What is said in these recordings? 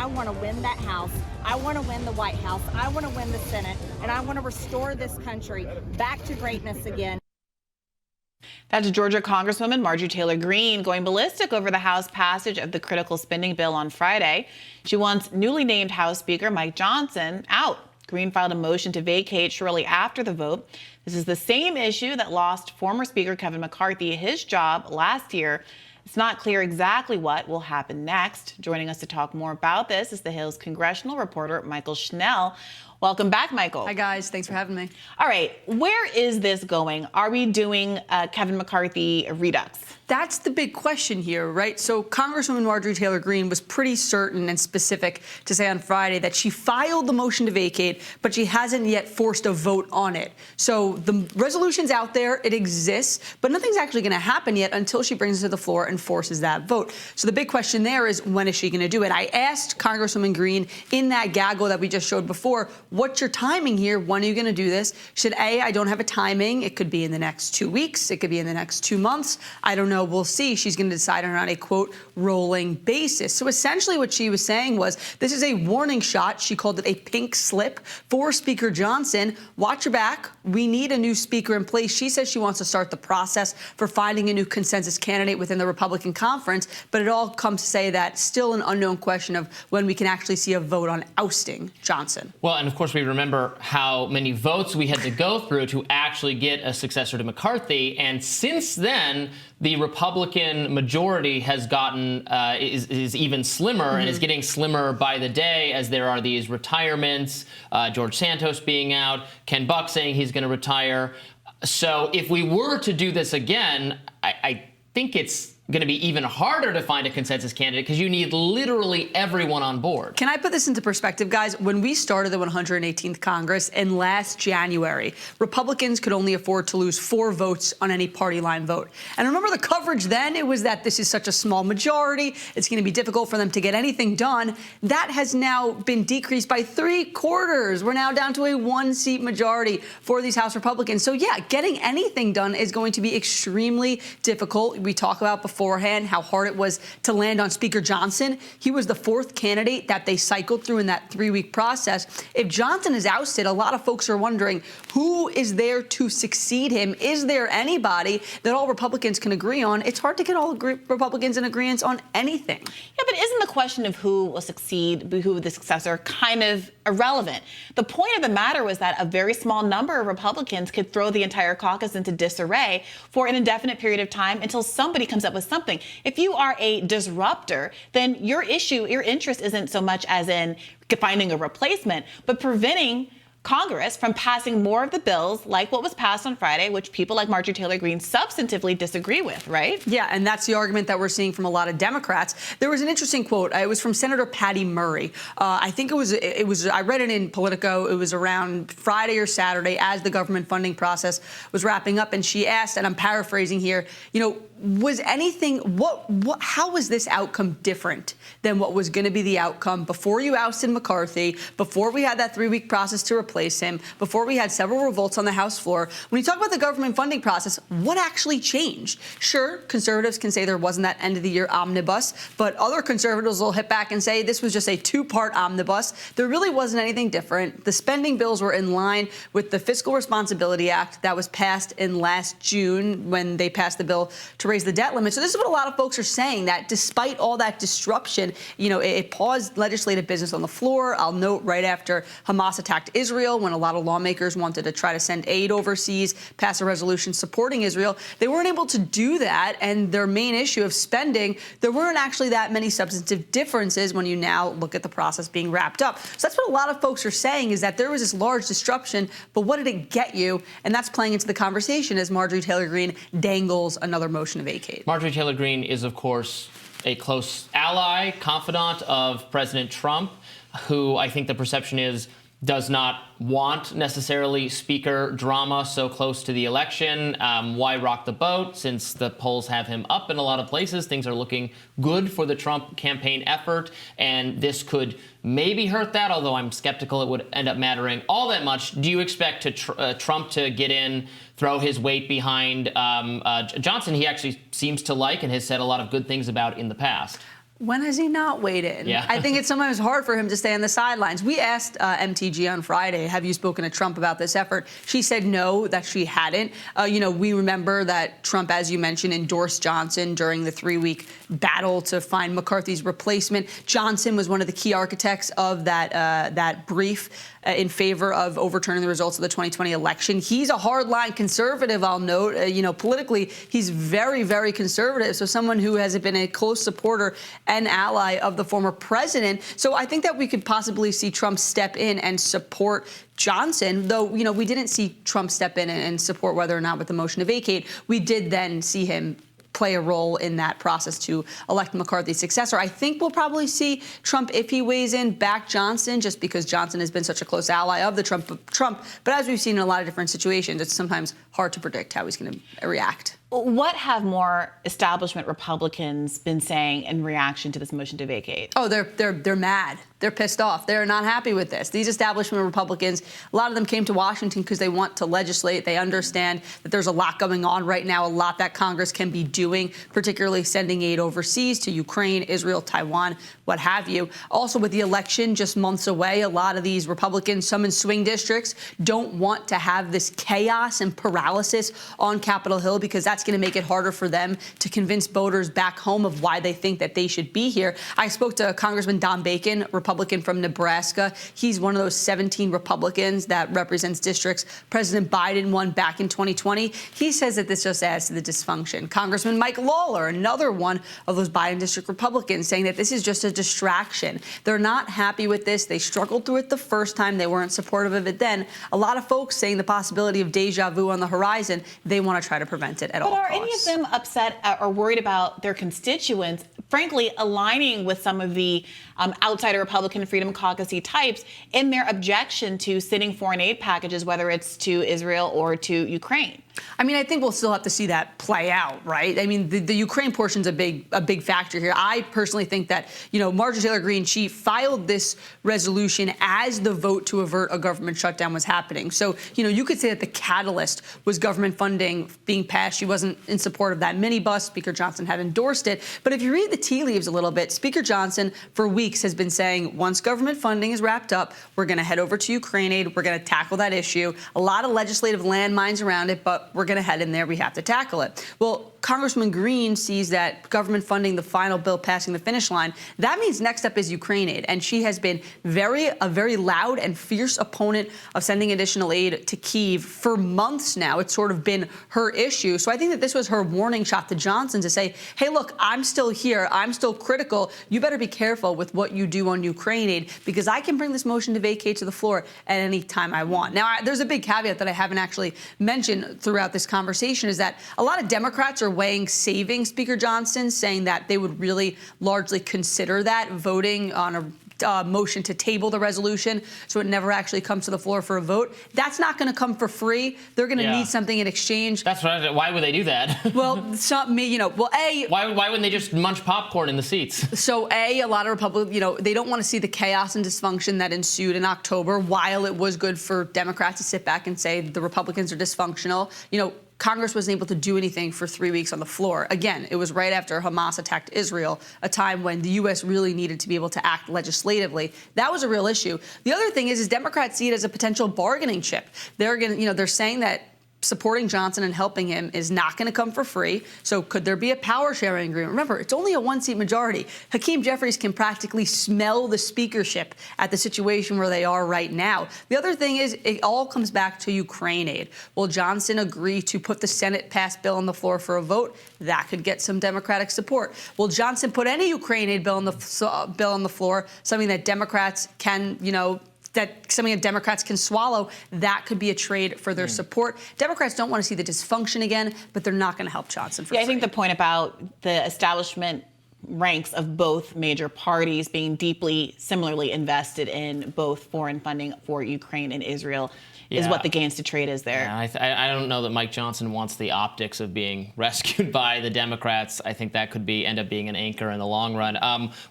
I want to win that House. I want to win the White House. I want to win the Senate. And I want to restore this country back to greatness again. That's Georgia Congresswoman Marjorie Taylor Greene going ballistic over the House passage of the critical spending bill on Friday. She wants newly named House Speaker Mike Johnson out. Greene filed a motion to vacate shortly after the vote. This is the same issue that lost former Speaker Kevin McCarthy his job last year. It's not clear exactly what will happen next. Joining us to talk more about this is the Hill's congressional reporter, Mychael Schnell. Welcome back, Michael. Hi, guys. Thanks for having me. All right. Where is this going? Are we doing Kevin McCarthy redux? That's the big question here, right? So Congresswoman Marjorie Taylor Greene was pretty certain and specific to say on Friday that she filed the motion to vacate, but she hasn't yet forced a vote on it. So the resolution's out there, it exists, but nothing's actually going to happen yet until she brings it to the floor and forces that vote. So the big question there is, when is she going to do it? I asked Congresswoman Greene in that gaggle that we just showed before, what's your timing here? When are you going to do this? She said, I don't have a timing. It could be in the next 2 weeks. It could be in the next 2 months. I don't know. We'll see. She's going to decide on a, quote, rolling basis. So essentially what she was saying was this is a warning shot. She called it a pink slip for Speaker Johnson. Watch your back. We need a new speaker in place. She says she wants to start the process for finding a new consensus candidate within the Republican conference. But it all comes to say that still an unknown question of when we can actually see a vote on ousting Johnson. Well, and of course, we remember how many votes we had to go through to actually get a successor to McCarthy. And since then, the Republican majority has gotten is even slimmer and is getting slimmer by the day as there are these retirements, George Santos being out, Ken Buck saying he's going to retire. So if we were to do this again, I think it's going to be even harder to find a consensus candidate because you need literally everyone on board. Can I put this into perspective, guys? When we started the 118th Congress in last January, Republicans could only afford to lose 4 votes on any party line vote. And remember the coverage then? It was that this is such a small majority. It's going to be difficult for them to get anything done. That has now been decreased by 3/4. We're now down to a 1-seat majority for these House Republicans. So yeah, getting anything done is going to be extremely difficult. We talk about beforehand how hard it was to land on Speaker Johnson. He was the 4th candidate that they cycled through in that 3-week process. If Johnson is ousted, a lot of folks are wondering who is there to succeed him. Is there anybody that all Republicans can agree on? It's hard to get all Republicans in agreement on anything. Yeah, but isn't the question of who will succeed, who the successor, kind of irrelevant? The point of the matter was that a very small number of Republicans could throw the entire caucus into disarray for an indefinite period of time until somebody comes up with something. If you are a disruptor, then your interest isn't so much as in finding a replacement, but preventing Congress from passing more of the bills like what was passed on Friday, which people like Marjorie Taylor Greene substantively disagree with, right? Yeah, and that's the argument that we're seeing from a lot of Democrats. There was an interesting quote. It was from Senator Patty Murray. I think it was. I read it in Politico. It was around Friday or Saturday as the government funding process was wrapping up, and she asked, and I'm paraphrasing here, was anything, how was this outcome different than what was going to be the outcome before you ousted McCarthy, before we had that 3-week process to replace him, before we had several revolts on the House floor? When you talk about the government funding process, what actually changed? Sure, conservatives can say there wasn't that end of the year omnibus, but other conservatives will hit back and say this was just a 2-part omnibus. There really wasn't anything different. The spending bills were in line with the Fiscal Responsibility Act that was passed in last June when they passed the bill to raise the debt limit. So this is what a lot of folks are saying, that despite all that disruption, it paused legislative business on the floor. I'll note right after Hamas attacked Israel, when a lot of lawmakers wanted to try to send aid overseas, pass a resolution supporting Israel, they weren't able to do that. And their main issue of spending, there weren't actually that many substantive differences when you now look at the process being wrapped up. So that's what a lot of folks are saying, is that there was this large disruption, but what did it get you? And that's playing into the conversation as Marjorie Taylor Greene dangles another motion to vacate. Marjorie Taylor Greene is, of course, a close ally, confidant of President Trump, who I think the perception is does not want necessarily speaker drama so close to the election. Why rock the boat? Since the polls have him up in a lot of places, things are looking good for the Trump campaign effort, and this could maybe hurt that, although I'm skeptical it would end up mattering all that much. Do you expect Trump to get in, throw his weight behind Johnson? He actually seems to like and has said a lot of good things about in the past. When has he not weighed in? Yeah. I think it's sometimes hard for him to stay on the sidelines. We asked MTG on Friday, have you spoken to Trump about this effort? She said no, that she hadn't. We remember that Trump, as you mentioned, endorsed Johnson during the 3-week battle to find McCarthy's replacement. Johnson was one of the key architects of that brief in favor of overturning the results of the 2020 election. He's a hardline conservative, I'll note. Politically, he's very, very conservative. So someone who has been a close supporter and ally of the former president. So I think that we could possibly see Trump step in and support Johnson, though, we didn't see Trump step in and support whether or not with the motion to vacate. We did then see him play a role in that process to elect McCarthy's successor. I think we'll probably see Trump, if he weighs in, back Johnson, just because Johnson has been such a close ally of the Trump. But as we've seen in a lot of different situations, it's sometimes hard to predict how he's going to react. What have more establishment Republicans been saying in reaction to this motion to vacate? Oh, they're mad. They're pissed off. They're not happy with this. These establishment Republicans, a lot of them came to Washington because they want to legislate. They understand that there's a lot going on right now, a lot that Congress can be doing, particularly sending aid overseas to Ukraine, Israel, Taiwan, what have you. Also, with the election just months away, a lot of these Republicans, some in swing districts, don't want to have this chaos and paralysis on Capitol Hill because that's going to make it harder for them to convince voters back home of why they think that they should be here. I spoke to Congressman Don Bacon, Republican from Nebraska. He's one of those 17 Republicans that represents districts President Biden won back in 2020. He says that this just adds to the dysfunction. Congressman Mike Lawler, another one of those Biden district Republicans, saying that this is just a distraction. They're not happy with this. They struggled through it the first time. They weren't supportive of it then. A lot of folks saying the possibility of deja vu on the horizon. They want to try to prevent it at all costs. Are any of them upset or worried about their constituents, frankly, aligning with some of the outsider Republican Freedom Caucus-y types in their objection to sending foreign aid packages, whether it's to Israel or to Ukraine? I mean, I think we'll still have to see that play out, right? I mean, the Ukraine portion's a big factor here. I personally think that, Marjorie Taylor Greene, she filed this resolution as the vote to avert a government shutdown was happening. So, you could say that the catalyst was government funding being passed. She wasn't in support of that minibus. Speaker Johnson had endorsed it. But if you read the tea leaves a little bit, Speaker Johnson for weeks has been saying, once government funding is wrapped up, we're going to head over to Ukraine aid. We're going to tackle that issue. A lot of legislative landmines around it, but we're going to head in there. We have to tackle it. Well, Congressman Greene sees that government funding, the final bill passing the finish line, that means next up is Ukraine aid. And she has been a very loud and fierce opponent of sending additional aid to Kyiv for months now. It's sort of been her issue. So I think that this was her warning shot to Johnson to say, hey, look, I'm still here. I'm still critical. You better be careful with what you do on Ukraine aid because I can bring this motion to vacate to the floor at any time I want. Now, there's a big caveat that I haven't actually mentioned throughout this conversation is that a lot of Democrats are weighing saving Speaker Johnson, saying that they would really largely consider that voting on a motion to table the resolution so it never actually comes to the floor for a vote. That's not going to come for free. They're going to need something in exchange. That's right. Why would they do that? Well, why wouldn't they just munch popcorn in the seats? So a lot of Republicans, they don't want to see the chaos and dysfunction that ensued in October. While it was good for Democrats to sit back and say the Republicans are dysfunctional, Congress wasn't able to do anything for 3 weeks on the floor. Again, it was right after Hamas attacked Israel, a time when the U.S. really needed to be able to act legislatively. That was a real issue. The other thing is Democrats see it as a potential bargaining chip. They're saying that supporting Johnson and helping him is not going to come for free. So could there be a power sharing agreement? Remember, it's only a 1-seat majority. Hakeem Jeffries can practically smell the speakership at the situation where they are right now. The other thing is it all comes back to Ukraine aid. Will Johnson agree to put the Senate passed bill on the floor for a vote? That could get some Democratic support. Will Johnson put any Ukraine aid bill on the floor, something that Democrats can, something that Democrats can swallow, that could be a trade for their support. Democrats don't want to see the dysfunction again, but they're not going to help Johnson for free. I think the point about the establishment ranks of both major parties being deeply similarly invested in both foreign funding for Ukraine and Israel is what the gains to trade is there. Yeah, I don't know that Mike Johnson wants the optics of being rescued by the Democrats. I think that could end up being an anchor in the long run.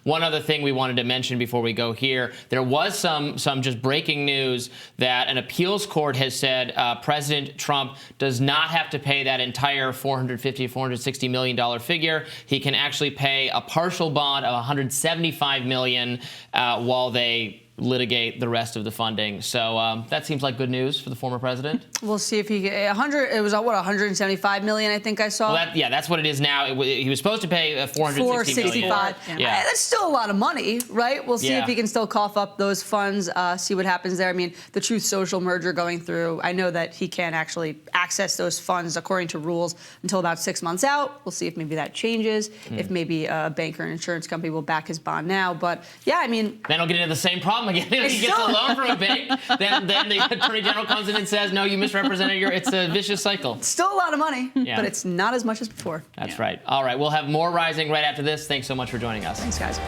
One other thing we wanted to mention before we go here, there was some just breaking news that an appeals court has said President Trump does not have to pay that entire $450, $460 million figure. He can actually pay a partial bond of 175 million while they litigate the rest of the funding. So that seems like good news for the former president. We'll see if he it was 175 million, I think I saw. Well, that's what it is now. He was supposed to pay 460 million. Yeah. That's still a lot of money, right? We'll see if he can still cough up those funds, see what happens there. I mean, the Truth Social merger going through, I know that he can't actually access those funds according to rules until about 6 months out. We'll see if maybe that changes, if maybe a bank or an insurance company will back his bond now. But yeah, I mean, then he'll get into the same problem again. If he gets a loan from a bank, then the attorney general comes in and says, no, you misrepresented it's a vicious cycle. Still a lot of money, but it's not as much as before. That's right. All right, we'll have more Rising right after this. Thanks so much for joining us. Thanks, guys.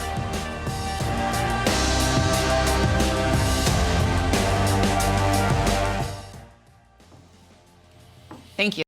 Thank you.